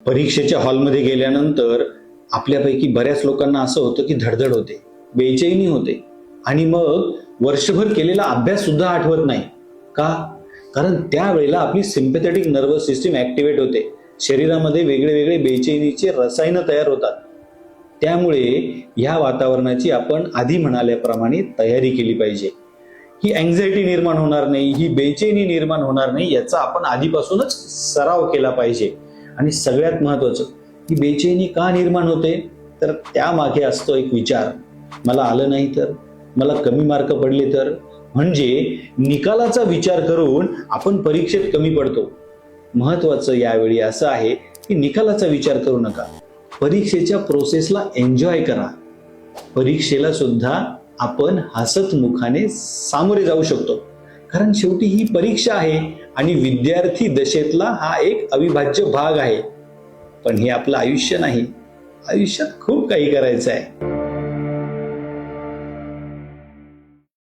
परीक्षेच्या हॉलमध्ये गेल्यानंतर आपल्यापैकी बऱ्याच लोकांना असं होतं की धडधड होते, बेचैनी होते आणि मग वर्षभर केलेला अभ्यास सुद्धा आठवत नाही. का? कारण त्यावेळेला आपली सिम्पॅथेटिक नर्वस सिस्टीम ऍक्टिव्हेट होते. शरीरामध्ये वेगळे वेगळे बेचैनीचे रसायनं तयार होतात. त्यामुळे या वातावरणाची आपण आधी म्हणाल्याप्रमाणे तयारी केली पाहिजे. ही अँझायटी निर्माण होणार नाही, ही बेचैनी निर्माण होणार नाही, याचा आपण आधीपासूनच सराव केला पाहिजे. आणि सगळ्यात महत्वाचं, ही बेचैनी का निर्माण होते, तर त्यामागे असतो एक विचार, मला आलं नाही तर, मला कमी मार्क पडले तर. म्हणजे निकालाचा विचार करून आपण परीक्षेत कमी पडतो. महत्वाचं यावेळी असं आहे की निकालाचा विचार करू नका, परीक्षेच्या प्रोसेसला एन्जॉय करा. परीक्षेला सुद्धा आपण हसत मुखाने सामोरे जाऊ शकतो, कारण शेवटी ही परीक्षा आहे आणि विद्यार्थी दशेतला हा एक अविभाज्य भाग आहे. पण हे आपलं आयुष्य नाही, आयुष्यात खूप काही करायचं आहे.